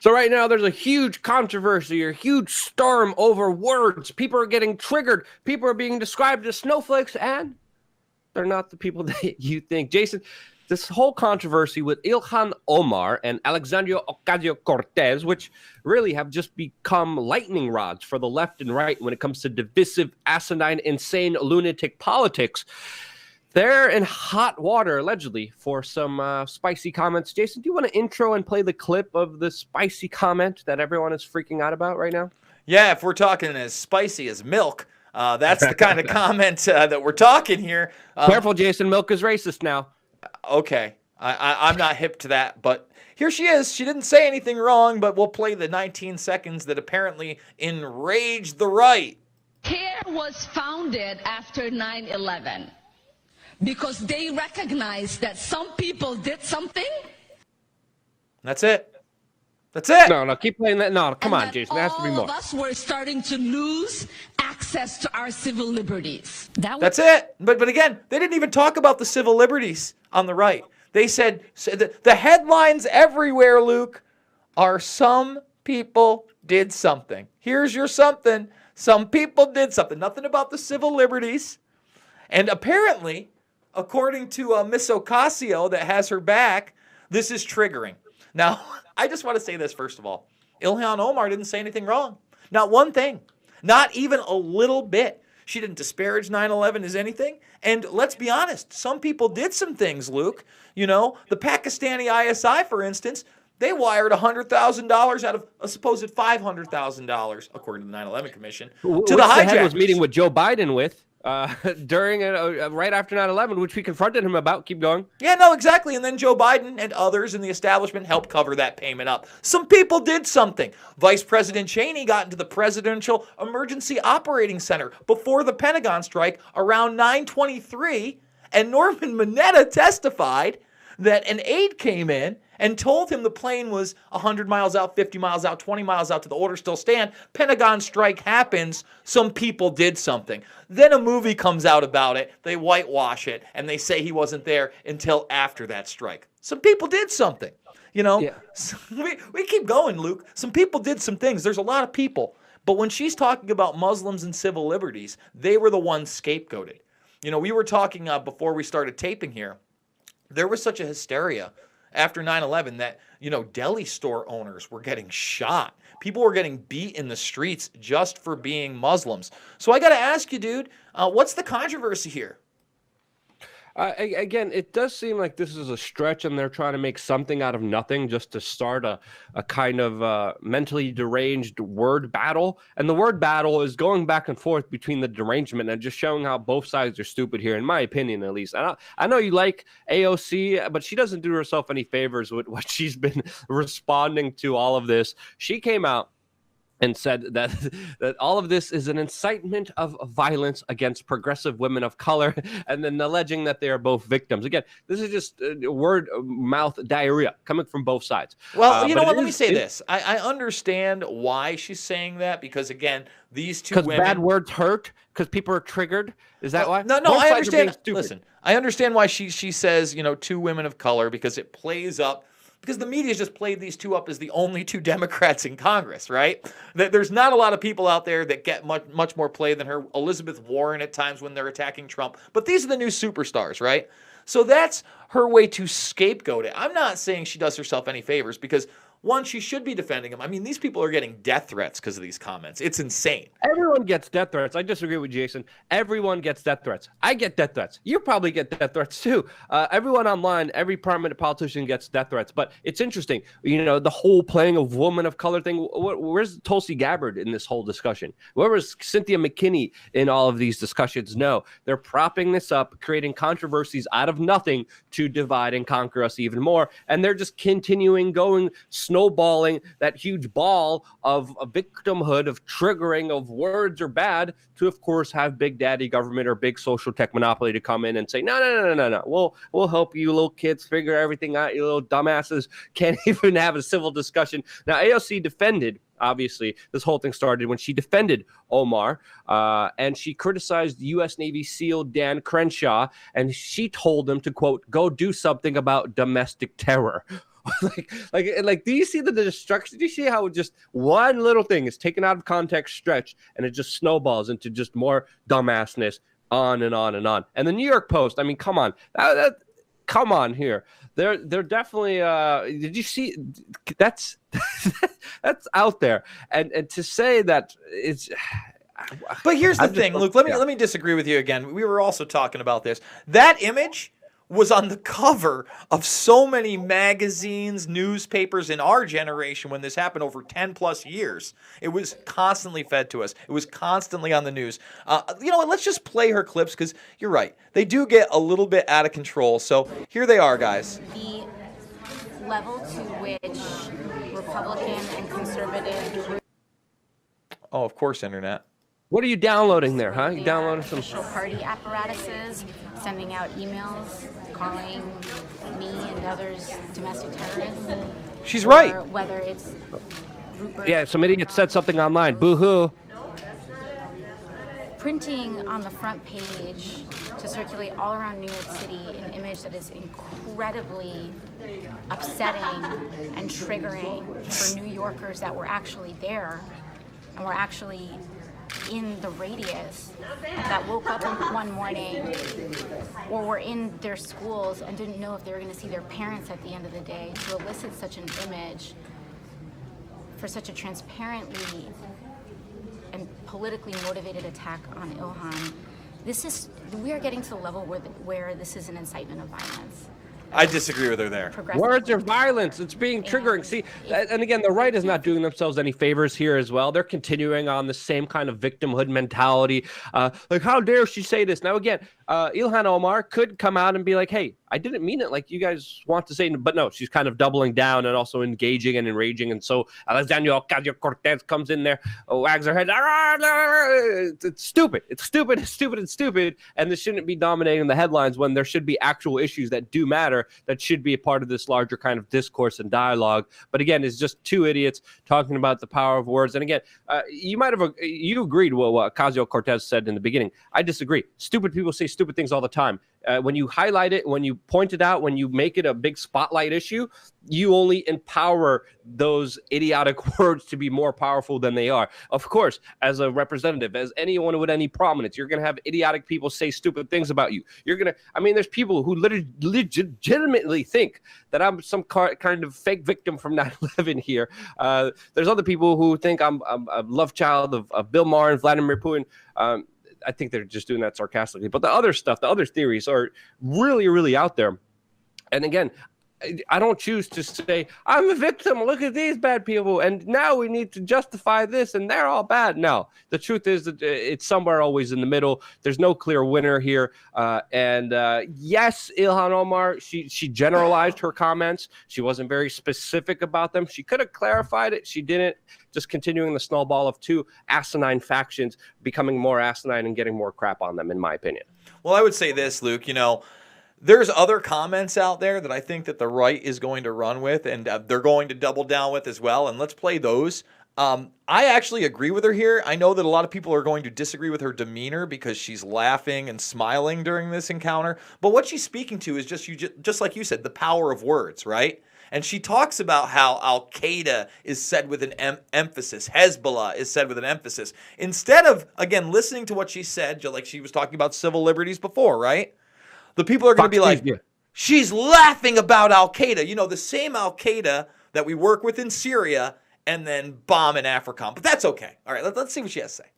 So right now there's a huge controversy, a huge storm over words. People are getting triggered. People are being described as snowflakes, and they're not the people that you think. Jason, this whole controversy with Ilhan Omar and Alexandria Ocasio-Cortez, which really have just become lightning rods for the left and right when it comes to divisive, asinine, insane, lunatic politics. They're in hot water, allegedly, for some spicy comments. Jason, do you want to intro and play the clip of the spicy comment that everyone is freaking out about right now? Yeah, if we're talking as spicy as milk, that's the kind of comment that we're talking here. Careful, Jason. Milk is racist now. Okay. I'm not hip to that, but here she is. She didn't say anything wrong, but we'll play the 19 seconds that apparently enraged the right. CARE was founded after 9/11. Because they recognize that some people did something. That's it. That's it. No, keep playing that. No, come on, Jason. There has to be more. All of us were starting to lose access to our civil liberties. That's it. But again, they didn't even talk about the civil liberties on the right. They said the headlines everywhere, Luke, are some people did something. Here's your something. Some people did something. Nothing about the civil liberties. And apparently, according to Miss Ocasio that has her back, this is triggering. Now, I just want to say this first of all. Ilhan Omar didn't say anything wrong. Not one thing. Not even a little bit. She didn't disparage 9/11 as anything. And let's be honest, some people did some things, Luke. You know, the Pakistani ISI, for instance, they wired $100,000 out of a supposed $500,000, according to the 9/11 Commission, to the hijackers. Was meeting with Joe Biden with. During right after 9/11, which we confronted him about. Keep going. Yeah, no, exactly. And then Joe Biden and others in the establishment helped cover that payment up. Some people did something. Vice President Cheney got into the Presidential Emergency Operating Center before the Pentagon strike around 9/23, and Norman Mineta testified that an aide came in and told him the plane was 100 miles out, 50 miles out, 20 miles out to the order still stand. Pentagon strike happens. Some people did something. Then a movie comes out about it. They whitewash it, and they say he wasn't there until after that strike. Some people did something. You know, yeah. we keep going, Luke. Some people did some things. There's a lot of people. But when she's talking about Muslims and civil liberties, they were the ones scapegoated. You know, we were talking before we started taping here. There was such a hysteria after 9/11 that, you know, deli store owners were getting shot. People were getting beat in the streets just for being Muslims. So I got to ask you, dude, what's the controversy here? Again, it does seem like this is a stretch and they're trying to make something out of nothing just to start a kind of mentally deranged word battle. And the word battle is going back and forth between the derangement and just showing how both sides are stupid here, in my opinion, at least. I know you like AOC, but she doesn't do herself any favors with what she's been responding to all of this. She came out and said that all of this is an incitement of violence against progressive women of color, and then alleging that they are both victims. Again, this is just word-of-mouth diarrhea coming from both sides. Well, you know what? Let me say this. I understand why she's saying that, because, again, these two women... Because bad words hurt? Because people are triggered? Is that why? No, I understand. Listen, I understand why she says, you know, two women of color, because it plays up... Because the media has just played these two up as the only two Democrats in Congress, right? There's not a lot of people out there that get much more play than her. Elizabeth Warren at times when they're attacking Trump. But these are the new superstars, right? So that's her way to scapegoat it. I'm not saying she does herself any favors because, one, she should be defending him. I mean, these people are getting death threats because of these comments. It's insane. Everyone gets death threats. I disagree with Jason. Everyone gets death threats. I get death threats. You probably get death threats too. Everyone online, every prominent politician gets death threats. But it's interesting, you know, the whole playing of woman of color thing. Where's Tulsi Gabbard in this whole discussion? Where was Cynthia McKinney in all of these discussions? No, they're propping this up, creating controversies out of nothing to divide and conquer us even more. And they're just continuing going snowballing that huge ball of a victimhood, of triggering of words are bad, to, of course, have big daddy government or big social tech monopoly to come in and say, no. We'll help you little kids figure everything out. You little dumbasses can't even have a civil discussion. Now, AOC defended, obviously, this whole thing started when she defended Omar, and she criticized U.S. Navy SEAL Dan Crenshaw, and she told him to, quote, go do something about domestic terror. like, do you see the destruction? Do you see how just one little thing is taken out of context, stretched, and it just snowballs into just more dumbassness on and on and on? And the New York Post, I mean, come on, come on here. They're definitely. Did you see? That's that's out there, and to say that it's. But here's the thing, Luke. Let me disagree with you again. We were also talking about this. That image was on the cover of so many magazines, newspapers in our generation when this happened over 10 plus years. It was constantly fed to us. It was constantly on the news. You know what? Let's just play her clips because you're right. They do get a little bit out of control. So here they are, guys. The level to which Republican and conservative groups. Oh, of course, internet. What are you downloading there, huh? You downloading some official party apparatuses, sending out emails, calling me and others domestic terrorists. She's right. Whether it's Rupert. Yeah, some idiot said something online. Boo-hoo. Printing on the front page to circulate all around New York City an image that is incredibly upsetting and triggering for New Yorkers that were actually there and were actually in the radius, that woke up one morning or were in their schools and didn't know if they were going to see their parents at the end of the day, to elicit such an image for such a transparently and politically motivated attack on Ilhan. We are getting to the level where this is an incitement of violence. I disagree with her there. Words are violence. It's being triggering. See, and again, the right is not doing themselves any favors here as well. They're continuing on the same kind of victimhood mentality. Like, how dare she say this? Now, again, Ilhan Omar could come out and be like, hey, I didn't mean it like you guys want to say. But no, she's kind of doubling down and also engaging and enraging. And so Ilhan Ocasio comes in there, wags her head. It's stupid. It's stupid. It's stupid. It's stupid. And this shouldn't be dominating the headlines when there should be actual issues that do matter, that should be a part of this larger kind of discourse and dialogue. But again, it's just two idiots talking about the power of words. And again, you agreed with what Ocasio-Cortez said in the beginning. I disagree. Stupid people say stupid things all the time. When you highlight it, when you point it out, when you make it a big spotlight issue, you only empower those idiotic words to be more powerful than they are. Of course, as a representative, as anyone with any prominence, you're going to have idiotic people say stupid things about you. There's people who legitimately think that I'm some kind of fake victim from 9/11 here. There's other people who think I'm a love child of Bill Maher and Vladimir Putin. I think they're just doing that sarcastically. But the other stuff, the other theories are really, really out there. And again, I don't choose to say, I'm a victim. Look at these bad people. And now we need to justify this and they're all bad. No, the truth is that it's somewhere always in the middle. There's no clear winner here. Yes, Ilhan Omar, she generalized her comments. She wasn't very specific about them. She could have clarified it. She didn't. Just continuing the snowball of two asinine factions becoming more asinine and getting more crap on them, in my opinion. Well, I would say this, Luke, there's other comments out there that I think that the right is going to run with and they're going to double down with as well. And let's play those. I actually agree with her here. I know that a lot of people are going to disagree with her demeanor because she's laughing and smiling during this encounter. But what she's speaking to is just like you said, the power of words, right? And she talks about how Al-Qaeda is said with an emphasis. Hezbollah is said with an emphasis. Instead of, again, listening to what she said, like she was talking about civil liberties before, right? The people are going to be like, she's laughing about Al-Qaeda. The same Al-Qaeda that we work with in Syria and then bomb in Africa. But that's okay. All right, let's see what she has to say.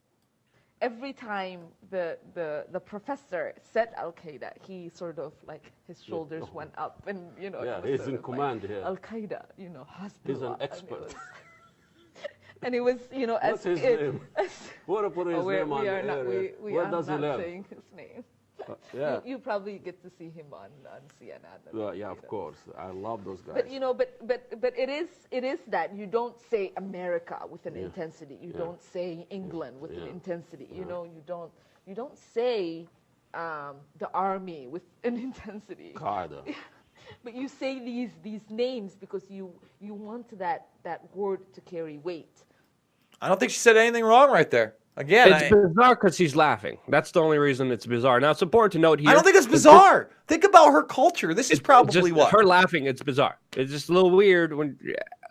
Every time the professor said Al-Qaeda, he sort of like his shoulders went up and he's in command here. Al-Qaeda, Hezbollah. He's an expert. And it was, What's his name? What put his name on the area? We are not live? saying his name. Yeah. You probably get to see him on CNN. Yeah, of course. I love those guys. But it is that you don't say America with an intensity. You don't say England with an intensity. You don't say the army with an intensity. Qaeda. But you say these names because you want that word to carry weight. I don't think she said anything wrong right there. Again, it's bizarre because she's laughing. That's the only reason it's bizarre. Now, it's important to note here. I don't think it's bizarre. Think about her culture. This is probably what her laughing. It's bizarre. It's just a little weird when.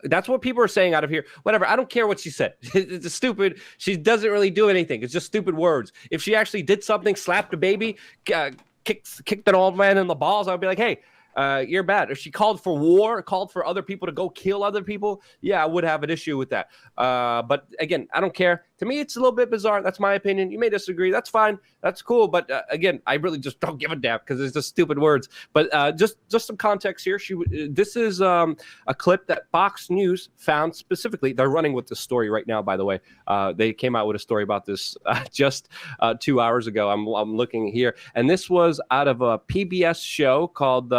That's what people are saying out of here. Whatever. I don't care what she said. It's stupid. She doesn't really do anything. It's just stupid words. If she actually did something, slapped a baby, kicked an old man in the balls, I'd be like, hey, you're bad. If she called for war, called for other people to go kill other people, yeah, I would have an issue with that. But again, I don't care. To me, it's a little bit bizarre. That's my opinion. You may disagree. That's fine. That's cool. But again, I really just don't give a damn because it's just stupid words. But just some context here. This is a clip that Fox News found specifically. They're running with this story right now, by the way. They came out with a story about this just 2 hours ago. I'm looking here. And this was out of a PBS show called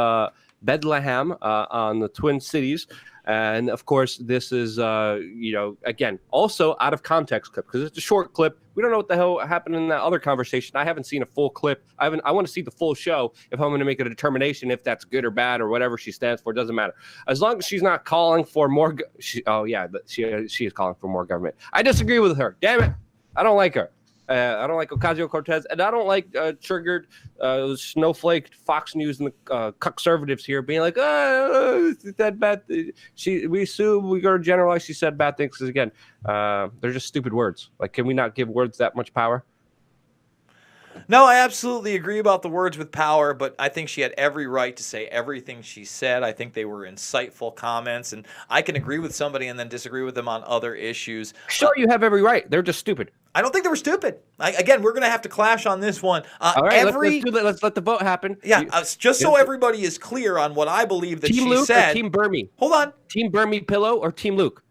Bethlehem on the Twin Cities. And of course, this is, again, also out of context clip because it's a short clip. We don't know what the hell happened in that other conversation. I haven't seen a full clip. I want to see the full show if I'm going to make a determination if that's good or bad or whatever she stands for. It doesn't matter. As long as she's not calling for more. She is calling for more government. I disagree with her. Damn it. I don't like her. I don't like Ocasio-Cortez, and I don't like triggered snowflake Fox News and the conservatives here being like, that bad. We assume we're going to generalize. She said bad things because again, they're just stupid words. Like, can we not give words that much power? No, I absolutely agree about the words with power, but I think she had every right to say everything she said. I think they were insightful comments, and I can agree with somebody and then disagree with them on other issues. Sure, you have every right. They're just stupid. I don't think they were stupid. Again, we're going to have to clash on this one. All right, let's let the vote happen. Yeah, just so everybody is clear on what I believe that Team she Luke said. Or Team Burmy? Hold on. Team Burmy Pillow or Team Luke?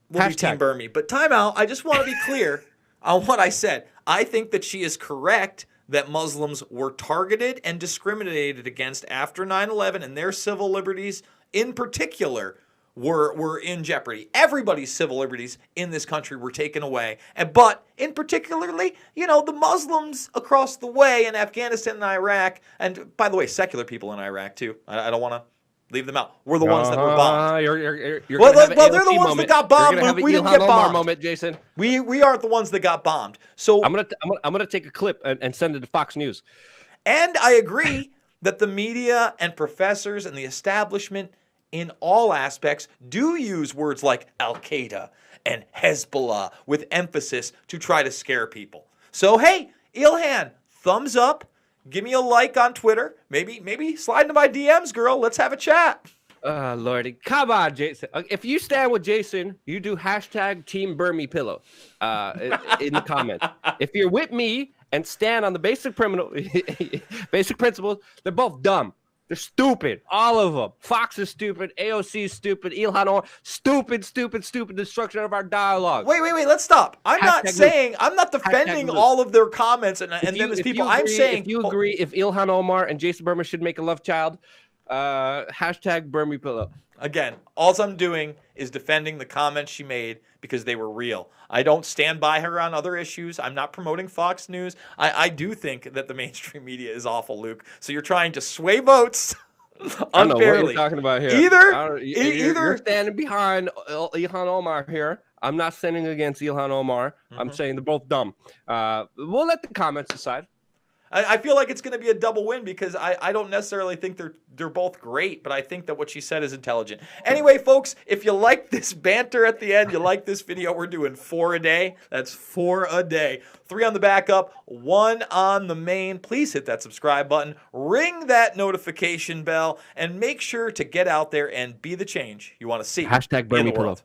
We'll be Team Burmy. But time out. I just want to be clear on what I said. I think that she is correct that Muslims were targeted and discriminated against after 9/11, and their civil liberties in particular were in jeopardy. Everybody's civil liberties in this country were taken away. But in particularly, the Muslims across the way in Afghanistan and Iraq, and by the way, secular people in Iraq too. I don't want to leave them out. We're the ones that were bombed. You're well, they're the ones that got bombed, Luke. We didn't get bombed. Moment, Jason. We aren't the ones that got bombed. So I'm gonna take a clip and send it to Fox News. And I agree that the media and professors and the establishment in all aspects do use words like Al-Qaeda and Hezbollah with emphasis to try to scare people. So hey, Ilhan, thumbs up. Give me a like on Twitter. Maybe slide into my DMs, girl. Let's have a chat. Lordy. Come on, Jason. If you stand with Jason, you do hashtag Team Burmy Pillow in the comments. If you're with me and stand on the basic principles, they're both dumb. They're stupid. All of them. Fox is stupid. AOC is stupid. Ilhan Ocasio, stupid destruction of our dialogue. Wait. Let's stop. I'm not defending all of their comments and them as people. I'm saying. If you agree, if Ilhan Omar and Jason Burma should make a love child, hashtag Burmy Pillow. Again, all I'm doing is defending the comments she made because they were real. I don't stand by her on other issues. I'm not promoting Fox News. I do think that the mainstream media is awful, Luke. So you're trying to sway votes unfairly. I don't know what you're talking about here. Either you're standing behind Ilhan Omar here. I'm not standing against Ilhan Omar. I'm saying they're both dumb. We'll let the comments decide. I feel like it's going to be a double win because I don't necessarily think they're both great, but I think that what she said is intelligent. Anyway, folks, if you like this banter at the end, you like this video, we're doing 4 a day. That's 4 a day. 3 on the backup, 1 on the main. Please hit that subscribe button, ring that notification bell, and make sure to get out there and be the change you want to see. Hashtag Burmy Pillow.